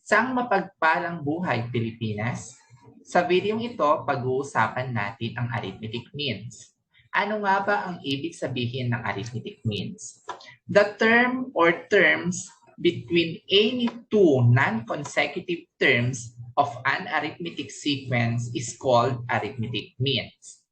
Saang mapagpalang buhay, Pilipinas? Sa videong ito, pag-uusapan natin ang arithmetic means. Ano nga ba ang ibig sabihin ng arithmetic means? The term or terms between any two non-consecutive terms of an arithmetic sequence is called arithmetic means.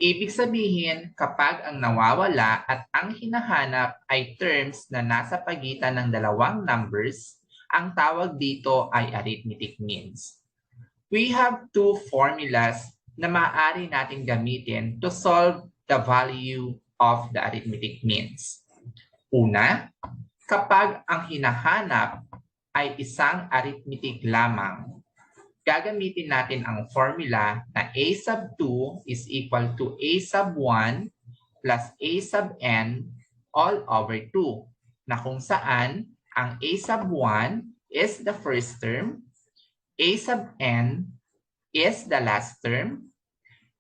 Ibig sabihin, kapag ang nawawala at ang hinahanap ay terms na nasa pagitan ng dalawang numbers, ang tawag dito ay arithmetic means. We have two formulas na maaari nating gamitin to solve the value of the arithmetic means. Una, kapag ang hinahanap ay isang arithmetic lamang, gagamitin natin ang formula na a sub 2 is equal to a sub 1 plus a sub n all over 2, na kung saan ang a sub 1 is the first term, a sub n is the last term,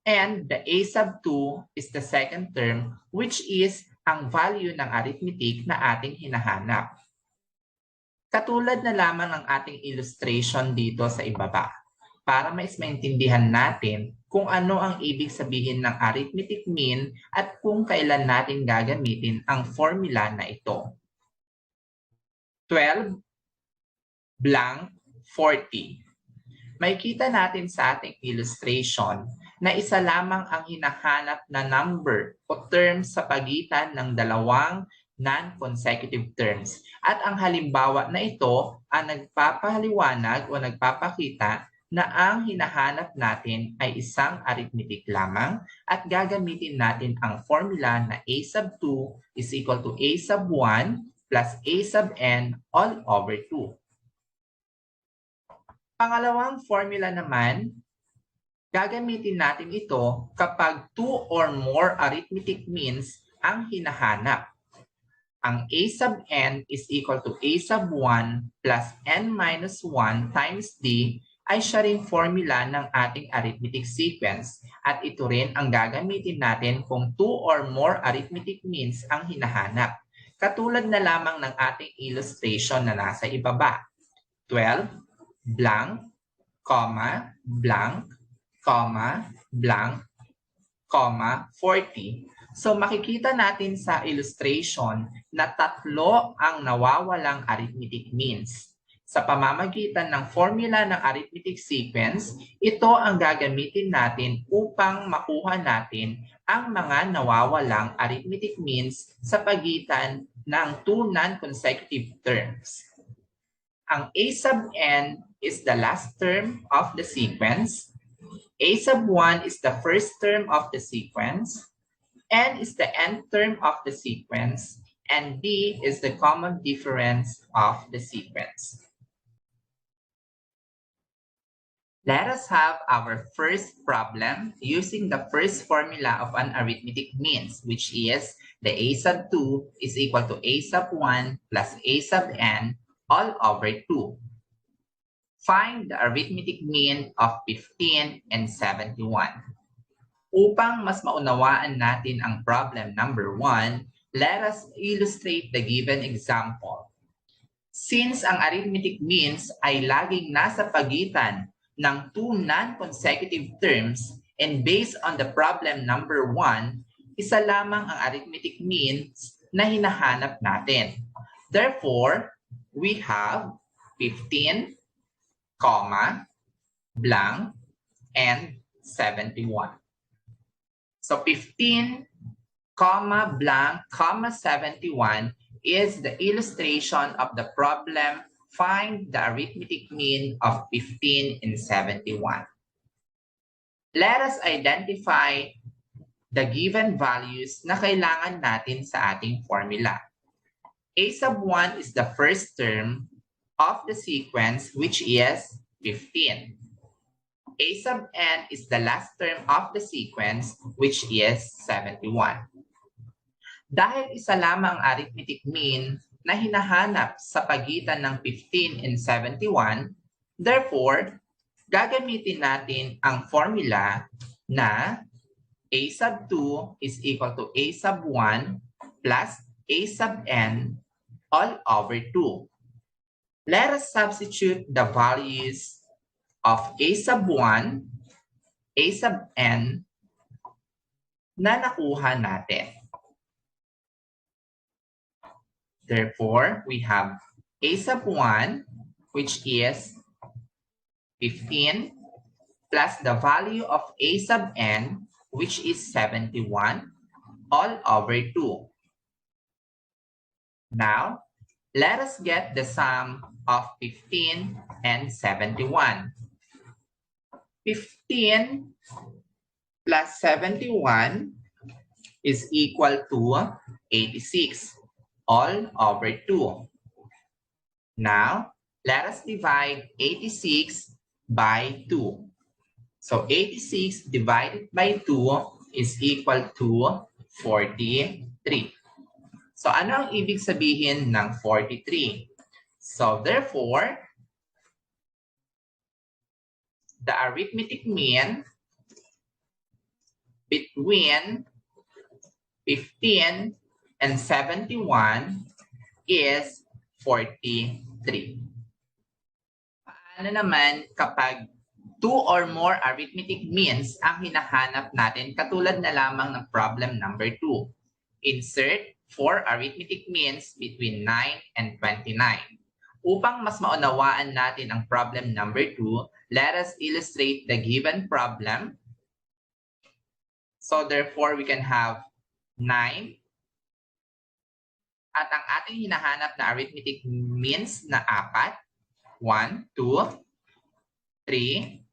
and the a sub 2 is the second term, which is ang value ng arithmetic na ating hinahanap. Katulad na lamang ng ating illustration dito sa ibaba, para mais maintindihan natin kung ano ang ibig sabihin ng arithmetic mean at kung kailan natin gagamitin ang formula na ito. 12 blank 40. May kita natin sa ating illustration na isa lamang ang hinahanap na number o term sa pagitan ng dalawang non-consecutive terms. At ang halimbawa na ito ang nagpapahaliwanag o nagpapakita na ang hinahanap natin ay isang arithmetic lamang at gagamitin natin ang formula na a sub 2 is equal to a sub 1 plus a sub n all over 2. Pangalawang formula naman, gagamitin natin ito kapag 2 or more arithmetic means ang hinahanap. Ang a sub n is equal to a sub 1 plus n minus 1 times d ay siya ring formula ng ating arithmetic sequence at ito rin ang gagamitin natin kung 2 or more arithmetic means ang hinahanap. Katulad na lamang ng ating illustration na nasa ibaba. 12 blank, comma, blank, comma, blank, comma, 40. So makikita natin sa illustration na tatlo ang nawawalang arithmetic means. Sa pamamagitan ng formula ng arithmetic sequence, ito ang gagamitin natin upang makuha natin ang mga nawawalang arithmetic means sa pagitan ng two non-consecutive terms. Ang a sub n is the last term of the sequence, a sub 1 is the first term of the sequence, n is the nth term of the sequence, and d is the common difference of the sequence. Let us have our first problem using the first formula of an arithmetic means, which is the a sub 2 is equal to a sub 1 plus a sub n all over 2. Find the arithmetic mean of 15 and 71. Upang mas maunawaan natin ang problem number 1, let us illustrate the given example. Since ang arithmetic means ay laging nasa pagitan ng two non-consecutive terms and based on the problem number 1, isa lamang ang arithmetic means na hinahanap natin. Therefore, we have 15, comma, blank, and 71. So 15, comma, blank, comma, 71 is the illustration of the problem. Find the arithmetic mean of 15 and 71. Let us identify the given values na kailangan natin sa ating formula. A sub 1 is the first term of the sequence, which is 15. A sub n is the last term of the sequence, which is 71. Dahil isa lamang ang arithmetic mean na hinahanap sa pagitan ng 15 and 71, therefore, gagamitin natin ang formula na a sub 2 is equal to a sub 1 plus a sub n all over 2. Let us substitute the values of a sub 1, a sub n na nakuha natin. Therefore, we have a sub 1, which is 15, plus the value of a sub n, which is 71, all over 2. Now, let us get the sum of 15 and 71. 15 plus 71 is equal to 86, all over 2. Now, let us divide 86 by 2. So 86 divided by 2 is equal to 43. So ano ang ibig sabihin ng 43? So therefore, the arithmetic mean between 15 and 71 is 43. Paano naman kapag 2 or more arithmetic means ang hinahanap natin katulad na lamang ng problem number 2? Insert 4 arithmetic means between 9 and 29. Upang mas maunawaan natin ang problem number 2, let us illustrate the given problem. So therefore, we can have 9. At ang ating hinahanap na arithmetic means na 4. 1, 2, 3,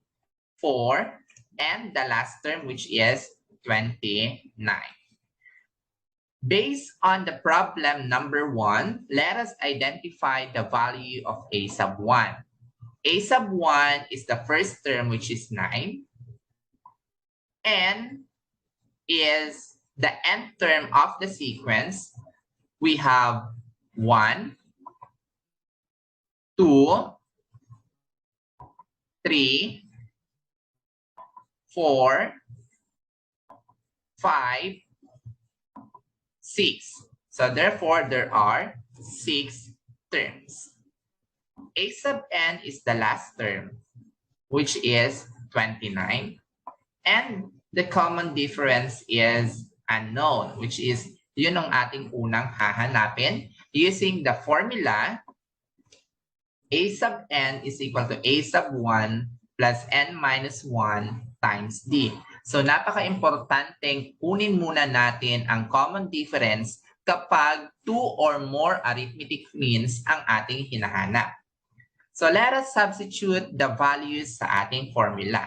4, and the last term which is 29. Based on the problem number 1, let us identify the value of a sub 1. A sub 1 is the first term which is 9. N is the nth term of the sequence. We have 1, 2, 3, 4, 5, 6. So therefore, there are 6 terms. A sub n is the last term, which is 29. And the common difference is unknown, which is yun ang ating unang hahanapin using the formula a sub n is equal to a sub 1 plus n minus 1 times d. So napaka-importanteng kunin muna natin ang common difference kapag 2 or more arithmetic means ang ating hinahanap. So let us substitute the values sa ating formula.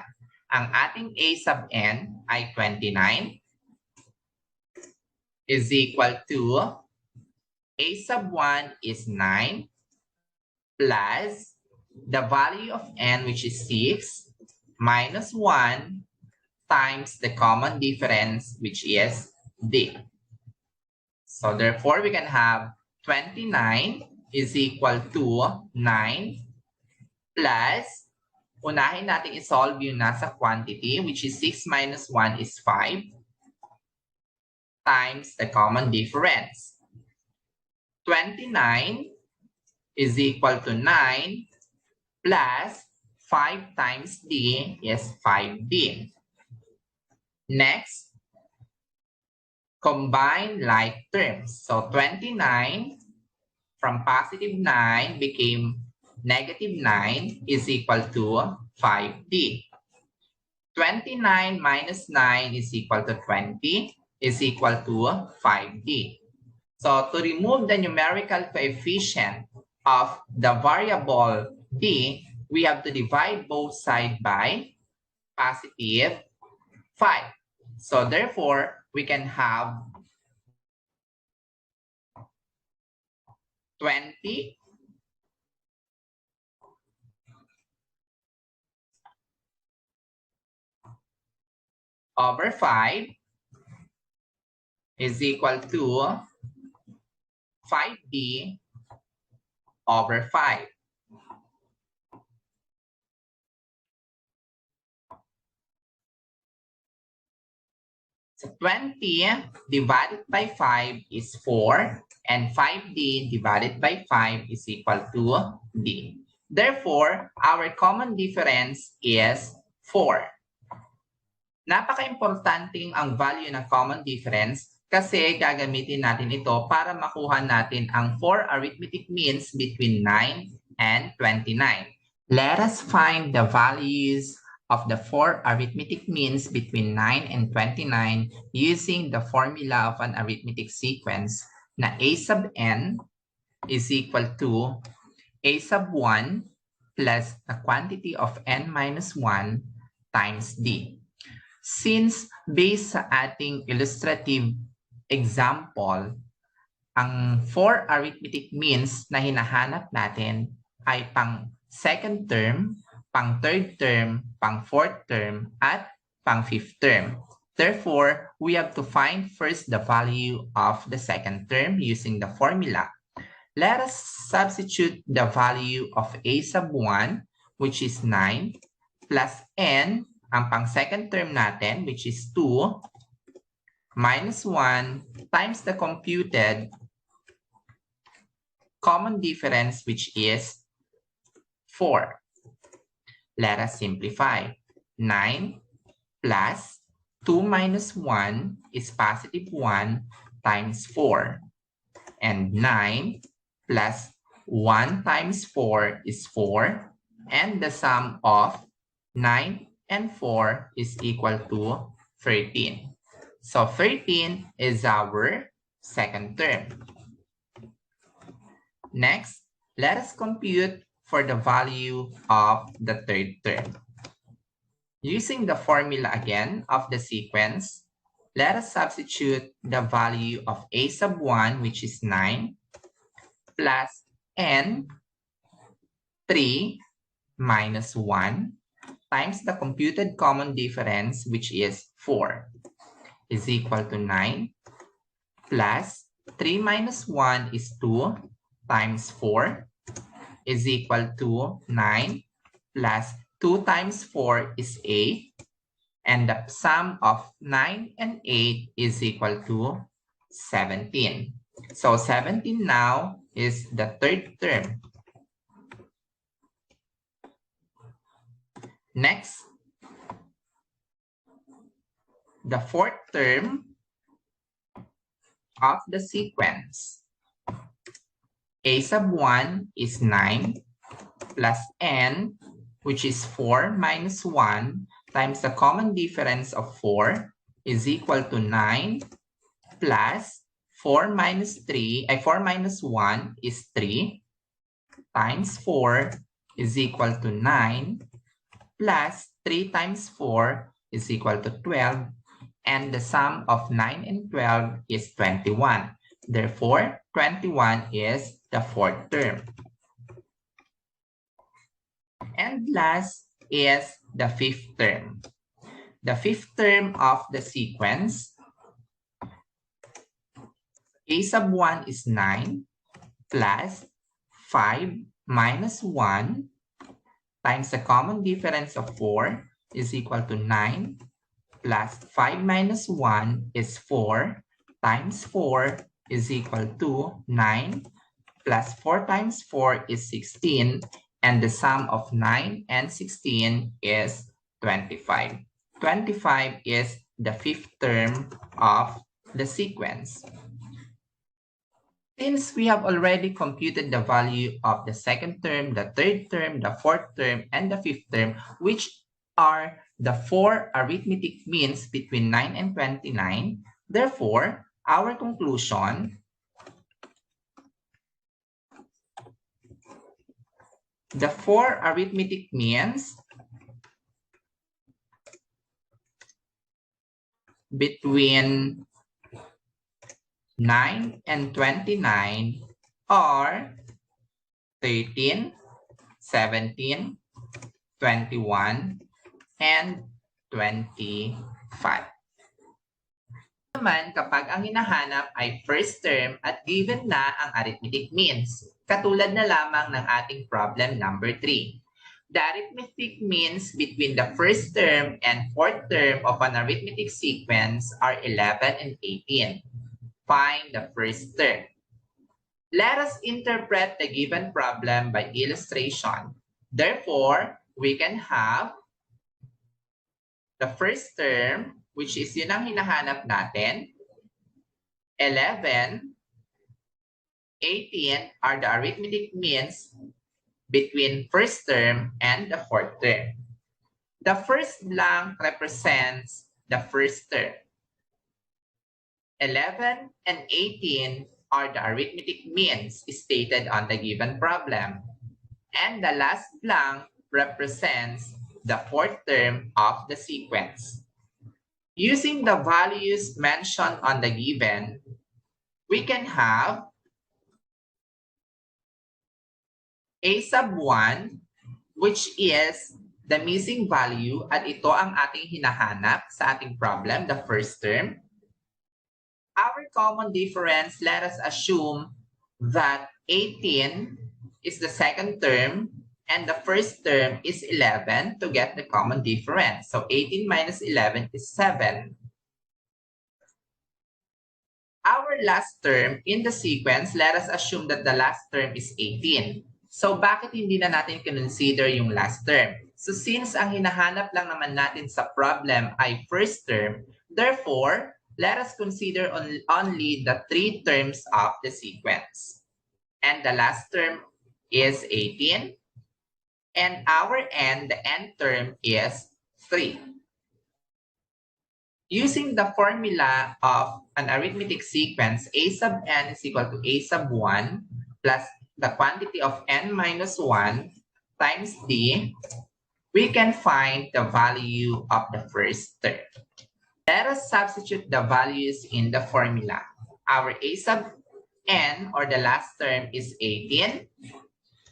Ang ating a sub n ay 29 is equal to a sub 1 is 9 plus the value of n, which is 6, minus 1 times the common difference, which is d. So therefore, we can have 29 is equal to 9 plus, unahin natin isolve yung nasa quantity, which is 6 minus 1 is 5, times the common difference. 29 is equal to 9 plus 5 times d is 5d. Next, combine like terms. So 29 from positive 9 became negative 9 is equal to 5d. 29 minus 9 is equal to 20 is equal to 5d. So to remove the numerical coefficient of the variable d, we have to divide both sides by positive 5. So therefore, we can have 20 over 5 is equal to 5d over 5. So 20 divided by 5 is 4, and 5D divided by 5 is equal to D. Therefore, our common difference is 4. Napaka-importanting ang value ng common difference kasi gagamitin natin ito para makuha natin ang 4 arithmetic means between 9 and 29. Let us find the values of the 4 arithmetic means between 9 and 29 using the formula of an arithmetic sequence na a sub n is equal to a sub 1 plus the quantity of n minus 1 times d. Since based sa ating illustrative example, ang 4 arithmetic means na hinahanap natin ay pang second term, pang third term, pang fourth term, at pang fifth term. Therefore, we have to find first the value of the second term using the formula. Let us substitute the value of a sub 1, which is 9, plus n, ang pang second term natin, which is 2, minus 1, times the computed common difference, which is 4. Let us simplify. 9 plus 2 minus 1 is positive 1 times 4. And 9 plus 1 times 4 is 4. And the sum of 9 and 4 is equal to 13. So 13 is our second term. Next, let us compute for the value of the third term. Using the formula again of the sequence, let us substitute the value of a sub 1, which is 9, plus n, 3, minus 1, times the computed common difference, which is 4, is equal to 9, plus 3 minus 1 is 2, times 4, is equal to 9, plus 2 times 4 is 8, and the sum of 9 and 8 is equal to 17. So 17 now is the third term. Next, the fourth term of the sequence. A sub 1 is 9 plus n, which is 4 minus 1 times the common difference of 4 is equal to 9 plus 4 minus 1 is 3 times 4 is equal to 9 plus 3 times 4 is equal to 12, and the sum of 9 and 12 is 21. Therefore, 21 is the fourth term. And last is the fifth term. The fifth term of the sequence, a sub 1 is 9 plus 5 minus 1 times the common difference of 4 is equal to 9 plus 5 minus 1 is 4 times 4 is equal to 9 plus 4 times 4 is 16, and the sum of 9 and 16 is 25. 25 is the fifth term of the sequence. Since we have already computed the value of the second term, the third term, the fourth term, and the fifth term, which are the 4 arithmetic means between 9 and 29, therefore, our conclusion, the 4 arithmetic means between 9 and 29 are 13, 17, 21, and 25. Naman kapag ang hinahanap ay first term at given na ang arithmetic means, katulad na lamang ng ating problem number 3. The arithmetic means between the first term and fourth term of an arithmetic sequence are 11 and 18. Find the first term. Let us interpret the given problem by illustration. Therefore, we can have the first term, which is yun ang hinahanap natin. 11, 18 are the arithmetic means between first term and the fourth term. The first blank represents the first term. 11 and 18 are the arithmetic means stated on the given problem. And the last blank represents the fourth term of the sequence. Using the values mentioned on the given, we can have a sub 1, which is the missing value, at ito ang ating hinahanap sa ating problem, the first term. Our common difference, let us assume that 18 is the second term and the first term is 11 to get the common difference. So 18 minus 11 is 7. Our last term in the sequence, let us assume that the last term is 18. So bakit hindi na natin consider yung last term? So since ang hinahanap lang naman natin sa problem ay first term, therefore, let us consider only the three terms of the sequence. And the last term is 18. And our end, the end term is 3. Using the formula of an arithmetic sequence, a sub n is equal to a sub 1 plus the quantity of n minus 1 times d, we can find the value of the first term. Let us substitute the values in the formula. Our a sub n, or the last term, is 18.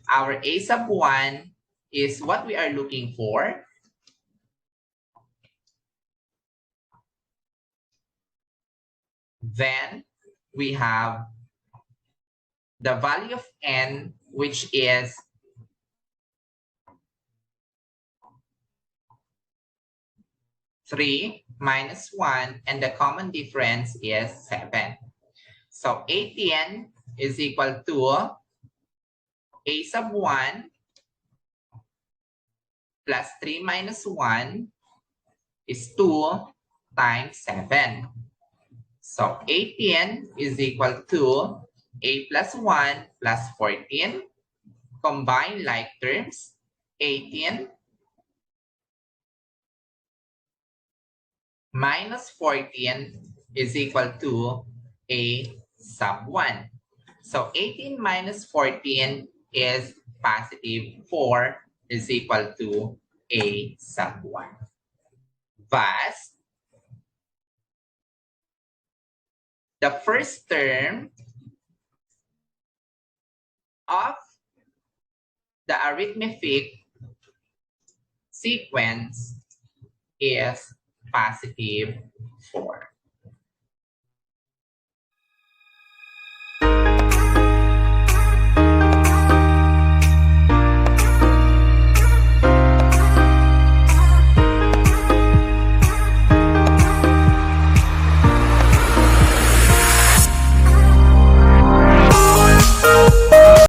Our a sub 1 is what we are looking for. Then we have the value of n, which is 3 minus 1, and the common difference is 7. So 18 is equal to a sub 1 plus 3 minus 1 is 2 times 7. So 18 is equal to a plus 1 plus 14. Combine like terms, 18 minus 14 is equal to a sub 1. So 18 minus 14 is positive 4 is equal to a sub 1. Thus, the first term of the arithmetic sequence is positive 4.